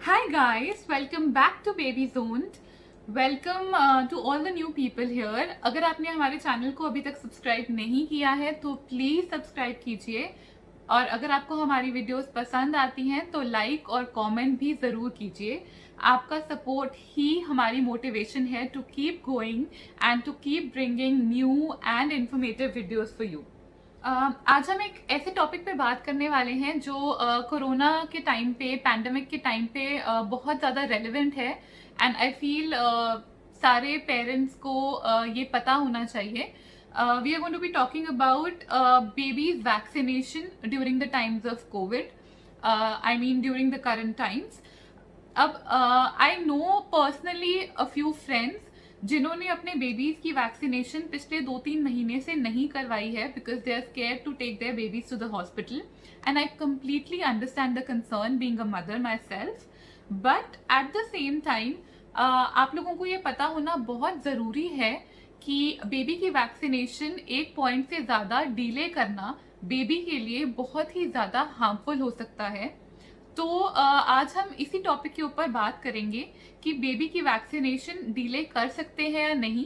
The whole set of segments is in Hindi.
Hi guys, welcome back to Baby Zoned. Welcome to all the new people here. अगर आपने हमारे चैनल को अभी तक सब्सक्राइब नहीं किया है तो प्लीज सब्सक्राइब कीजिए, और अगर आपको हमारी वीडियोस पसंद आती हैं तो लाइक और कमेंट भी ज़रूर कीजिए. आपका सपोर्ट ही हमारी मोटिवेशन है to keep going and to keep bringing new and informative videos for you. आज हम एक ऐसे टॉपिक पे बात करने वाले हैं जो कोरोना के टाइम पे, पैंडमिक के टाइम पे बहुत ज़्यादा रेलेवेंट है. एंड आई फील सारे पेरेंट्स को ये पता होना चाहिए. We are going to be talking about babies vaccination during the times of Covid. I mean during the current times. अब I know personally a few friends जिन्होंने अपने बेबीज की वैक्सीनेशन पिछले 2-3 महीने से नहीं करवाई है because they are scared to take their babies to the hospital. And I completely understand the concern being a mother myself. But at the same time आप लोगों को ये पता होना बहुत ज़रूरी है कि बेबी की वैक्सीनेशन एक पॉइंट से ज़्यादा डिले करना बेबी के लिए बहुत ही ज़्यादा हार्मफुल हो सकता है. तो आज हम इसी टॉपिक के ऊपर बात करेंगे कि बेबी की वैक्सीनेशन डिले कर सकते हैं या नहीं,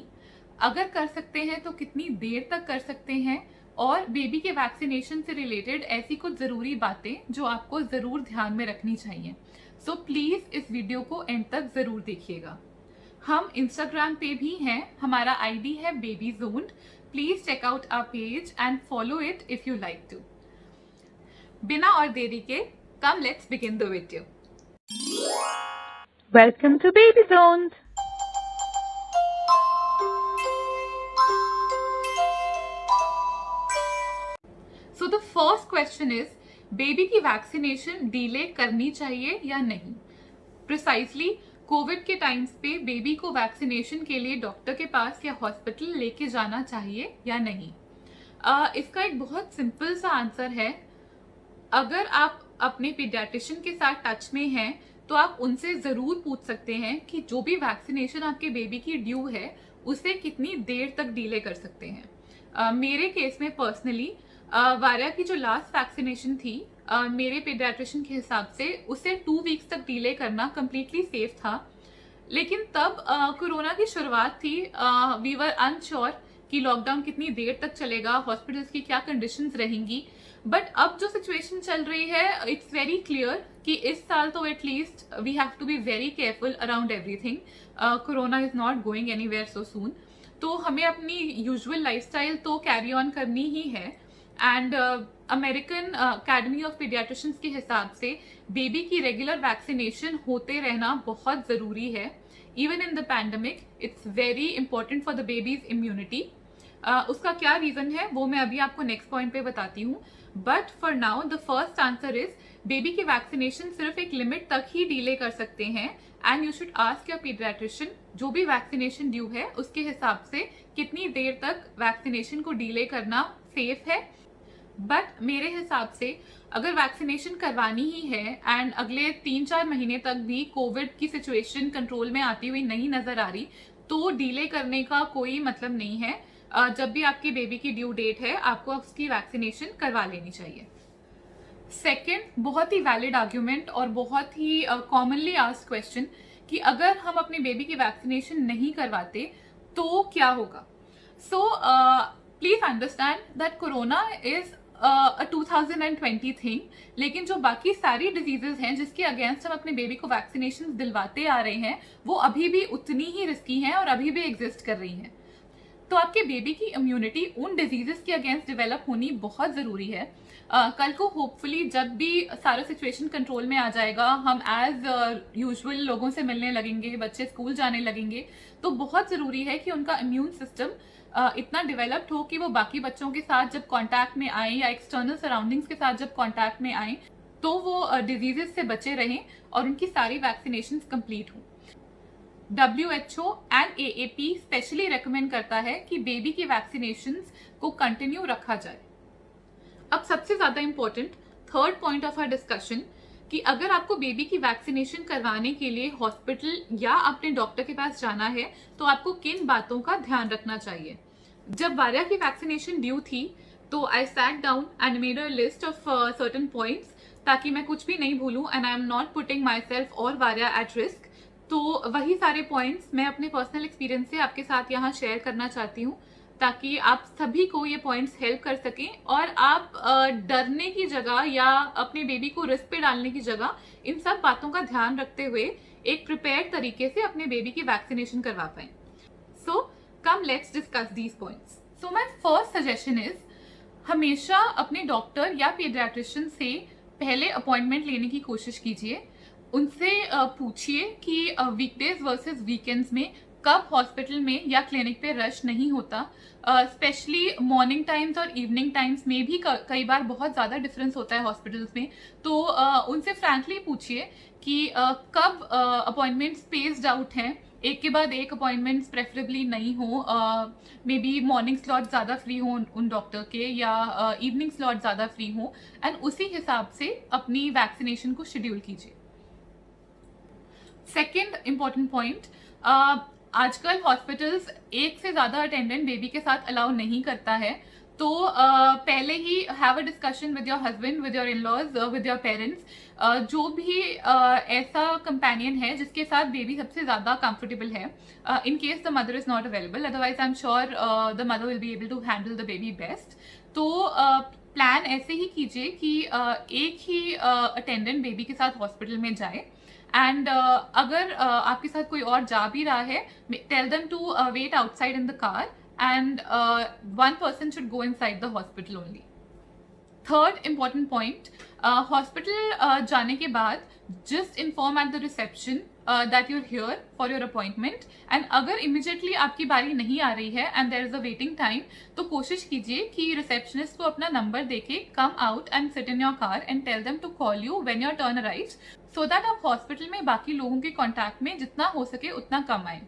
अगर कर सकते हैं तो कितनी देर तक कर सकते हैं, और बेबी के वैक्सीनेशन से रिलेटेड ऐसी कुछ ज़रूरी बातें जो आपको ज़रूर ध्यान में रखनी चाहिए. सो प्लीज़ इस वीडियो को एंड तक ज़रूर देखिएगा. हम इंस्टाग्राम पे भी हैं, हमारा आईडी है Baby Zoned. Please check out our page and follow it if you like to. बिना और देरी के, come let's begin the video. Welcome to Baby Zones. So the first question is, baby की वैक्सीनेशन डिले करनी चाहिए या नहीं? प्रिसाइसली कोविड के टाइम्स पे बेबी को वैक्सीनेशन के लिए डॉक्टर के पास या हॉस्पिटल लेके जाना चाहिए या नहीं? इसका एक बहुत सिंपल सा आंसर है. अगर आप अपने पीडियाट्रिशियन के साथ टच में हैं तो आप उनसे ज़रूर पूछ सकते हैं कि जो भी वैक्सीनेशन आपके बेबी की ड्यू है उसे कितनी देर तक डिले कर सकते हैं. मेरे केस में पर्सनली वारिया की जो लास्ट वैक्सीनेशन थी, मेरे पीडियाट्रिशियन के हिसाब से उसे 2 वीक्स तक डिले करना कम्प्लीटली सेफ था. लेकिन तब कोरोना की शुरुआत थी. वी वर अनश्योर कि लॉकडाउन कितनी देर तक चलेगा, हॉस्पिटल्स की क्या कंडीशंस रहेंगी. बट अब जो सिचुएशन चल रही है, इट्स वेरी क्लियर कि इस साल तो at least we have to be very careful around everything. Corona is not going anywhere so soon. तो हमें अपनी यूजुअल लाइफस्टाइल तो कैरी ऑन करनी ही है. And American Academy of Pediatricians के हिसाब से बेबी की रेगुलर वैक्सीनेशन होते रहना बहुत ज़रूरी है. Even in the pandemic it's very important for the babies immunity. उसका क्या रीज़न है वो मैं अभी आपको नेक्स्ट पॉइंट पे बताती हूँ. But for now the first answer is, baby की वैक्सीनेशन सिर्फ एक लिमिट तक ही डिले कर सकते हैं. And you should ask your paediatrician जो भी वैक्सीनेशन ड्यू है उसके हिसाब से कितनी देर तक वैक्सीनेशन को डिले करना सेफ है. बट मेरे हिसाब से अगर वैक्सीनेशन करवानी ही है एंड अगले 3-4 महीने तक भी कोविड की सिचुएशन कंट्रोल में आती हुई नहीं नजर आ रही, तो डिले करने का कोई मतलब नहीं है. जब भी आपकी बेबी की ड्यू डेट है आपको उसकी वैक्सीनेशन करवा लेनी चाहिए. सेकेंड, बहुत ही वैलिड आर्ग्यूमेंट और बहुत ही कॉमनली आस्क्ड क्वेश्चन कि अगर हम अपनी बेबी की वैक्सीनेशन नहीं करवाते तो क्या होगा. So please understand that corona is a 2020 thing. लेकिन जो बाकी सारी डिजीजेज हैं जिसके अगेंस्ट हम अपने बेबी को वैक्सीनेशन दिलवाते आ रहे हैं वो अभी भी उतनी ही रिस्की हैं और अभी भी एग्जिस्ट कर रही हैं. तो आपके बेबी की इम्यूनिटी उन डिजीजेस के अगेंस्ट डेवलप होनी बहुत ज़रूरी है. कल को होपफुली जब भी सारा सिचुएशन कंट्रोल में आ जाएगा, हम एज यूजुअल लोगों से मिलने लगेंगे, बच्चे स्कूल जाने लगेंगे, तो बहुत ज़रूरी है कि उनका इम्यून सिस्टम इतना डेवलप्ड हो कि वो बाकी बच्चों के साथ जब कांटेक्ट में आए या एक्सटर्नल सराउंडिंग्स के साथ जब कांटेक्ट में आए तो वो डिजीजेस से बचे रहें और उनकी सारी वैक्सीनेशन कंप्लीट हों. WHO and AAP specially recommend करता है कि बेबी की वैक्सीनेशंस को कंटिन्यू रखा जाए. अब सबसे ज्यादा important third point of our discussion कि अगर आपको बेबी की वैक्सीनेशन करवाने के लिए हॉस्पिटल या अपने डॉक्टर के पास जाना है तो आपको किन बातों का ध्यान रखना चाहिए. जब वारिया की वैक्सीनेशन ड्यू थी तो I sat down and made a list of certain points ताकि मैं कुछ भी नहीं भूलूं and I am not putting myself और वारिया एट रिस्क। तो वही सारे पॉइंट्स मैं अपने पर्सनल एक्सपीरियंस से आपके साथ यहाँ शेयर करना चाहती हूँ, ताकि आप सभी को ये पॉइंट्स हेल्प कर सकें और आप डरने की जगह या अपने बेबी को रिस्क पे डालने की जगह इन सब बातों का ध्यान रखते हुए एक प्रिपेयर्ड तरीके से अपने बेबी की वैक्सीनेशन करवा पाएं। So come let's discuss these points. So my first suggestion is, हमेशा अपने डॉक्टर या पीडियाट्रिशियन से पहले अपॉइंटमेंट लेने की कोशिश कीजिए। उनसे पूछिए कि वीकडेज वर्सेस वीकेंड्स में कब हॉस्पिटल में या क्लिनिक पे रश नहीं होता। स्पेशली मॉर्निंग टाइम्स और इवनिंग टाइम्स में भी कई बार बहुत ज़्यादा डिफरेंस होता है हॉस्पिटल्स में। तो उनसे फ्रैंकली पूछिए कि कब अपॉइंटमेंट स्पेस्ड आउट हैं, एक के बाद एक अपॉइंटमेंट्स प्रेफरेबली नहीं हो। मे बी मॉर्निंग स्लॉट ज़्यादा फ्री हो उन डॉक्टर के, या इवनिंग स्लॉट ज़्यादा फ्री हो, एंड उसी हिसाब से अपनी वैक्सीनेशन को शेड्यूल कीजिए। सेकेंड इंपॉर्टेंट पॉइंट, आजकल हॉस्पिटल्स एक से ज़्यादा अटेंडेंट बेबी के साथ अलाउ नहीं करता है। तो पहले ही have a discussion with your husband, with your in laws, with your parents. जो भी ऐसा कंपेनियन है जिसके साथ बेबी सबसे ज़्यादा कंफर्टेबल है, in case the mother is not available, otherwise I am sure the mother will be able to handle the baby best. तो प्लान ऐसे ही कीजिए कि एक ही अटेंडेंट बेबी के साथ हॉस्पिटल में जाए, एंड अगर आपके साथ कोई और जा भी रहा है, tell them to wait outside in the car, and one person should go inside the hospital only. Third important point, hospital जाने के बाद just inform at the reception that you're here for your appointment, and अगर immediately आपकी बारी नहीं आ रही है and there is a waiting time, तो कोशिश कीजिए कि receptionist को अपना नंबर देके come out and sit in your car and tell them to call you when your turn arrives, so that आप hospital में बाकी लोगों के contact में जितना हो सके उतना कम आए।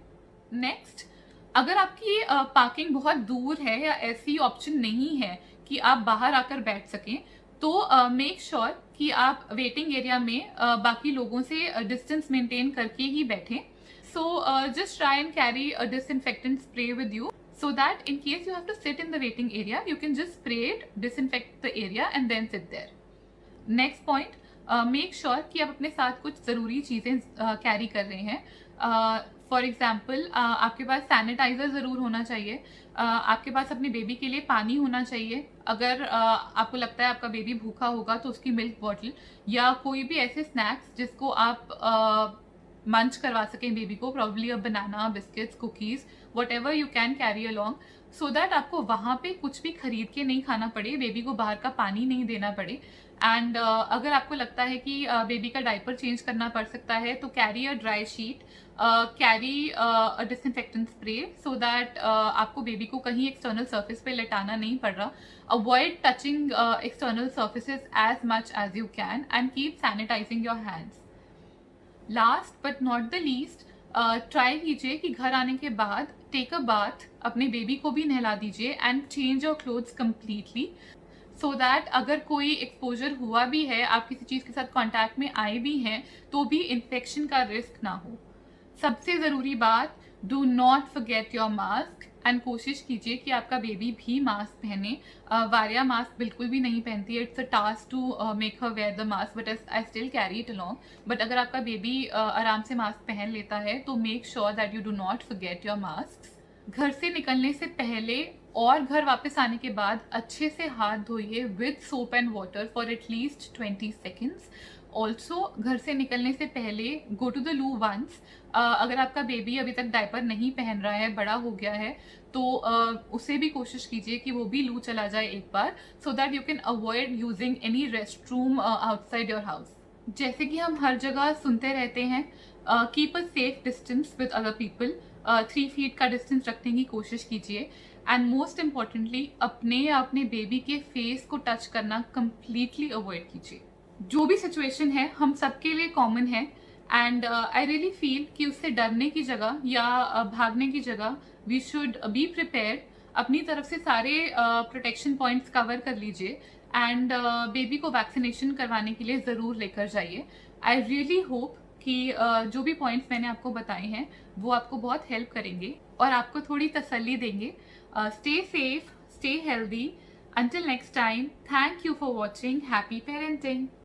Next, अगर आपकी पार्किंग बहुत दूर है या ऐसी ऑप्शन नहीं है कि आप बाहर आकर बैठ सकें, तो मेक श्योर कि आप वेटिंग एरिया में बाकी लोगों से डिस्टेंस मेंटेन करके ही बैठें। So just try and carry a disinfectant spray with you, so that in case you have to sit in the waiting area, you can just spray it, disinfect the area and then sit there. Next point, make sure कि आप अपने साथ कुछ ज़रूरी चीज़ें कैरी कर रहे हैं। फॉर एग्जाम्पल, आपके पास सैनिटाइज़र ज़रूर होना चाहिए, आपके पास अपने बेबी के लिए पानी होना चाहिए, अगर आपको लगता है आपका बेबी भूखा होगा तो उसकी मिल्क बॉटल या कोई भी ऐसे स्नैक्स जिसको आप मंच करवा सकें बेबी को, probably a banana, biscuits, cookies, what ever you can carry along, so that आपको वहाँ पे कुछ भी खरीद के नहीं खाना पड़े, बेबी को बाहर का पानी नहीं देना पड़े। एंड अगर आपको लगता है कि बेबी का डायपर चेंज करना पड़ सकता है, तो carry a dry sheet, carry a disinfectant spray, so that आपको बेबी को कहीं एक्सटर्नल सर्फेस पे लेटाना नहीं पड़ रहा। Avoid touching external surfaces as much as you can and keep sanitising your hands. Last but not the least, try कीजिए कि घर आने के बाद टेक अ बाथ, अपने बेबी को भी नहला दीजिए and change your clothes completely, so that अगर कोई एक्सपोजर हुआ भी है, आप किसी चीज़ के साथ कांटेक्ट में आए भी हैं, तो भी इन्फेक्शन का रिस्क ना हो। सबसे ज़रूरी बात, do not forget your mask, and कोशिश कीजिए कि आपका बेबी भी मास्क पहने। वारिया मास्क बिल्कुल भी नहीं पहनती है, it's a task to make her wear the mask, but I still carry it along. But अगर आपका बेबी आराम से मास्क पहन लेता है, तो make sure that you do not forget your mask. घर से निकलने से पहले और घर वापस आने के बाद अच्छे से हाथ धोइए with soap and water for at least 20 seconds. Also घर से निकलने से पहले go to the loo once. अगर आपका बेबी अभी तक डायपर नहीं पहन रहा है, बड़ा हो गया है, तो उसे भी कोशिश कीजिए कि वो भी लू चला जाए एक बार, so that you can avoid using any restroom outside your house. जैसे कि हम हर जगह सुनते रहते हैं, keep a safe distance with other people, 3 feet का डिस्टेंस रखने की कोशिश कीजिए, एंड मोस्ट इम्पॉर्टेंटली अपने या अपने बेबी के फेस को टच करना कम्प्लीटली अवॉइड कीजिए। जो भी सिचुएशन है हम सबके लिए कॉमन है, एंड आई रियली फील कि उससे डरने की जगह या भागने की जगह वी शुड बी प्रिपेयर्ड। अपनी तरफ से सारे प्रोटेक्शन पॉइंट्स कवर कर लीजिए, एंड बेबी को वैक्सीनेशन करवाने के लिए ज़रूर लेकर जाइए। आई रियली होप कि जो भी पॉइंट्स मैंने आपको बताए हैं वो आपको बहुत हेल्प करेंगे और आपको थोड़ी तसल्ली देंगे। Stay safe, stay healthy. Until next time, thank you for watching. Happy parenting.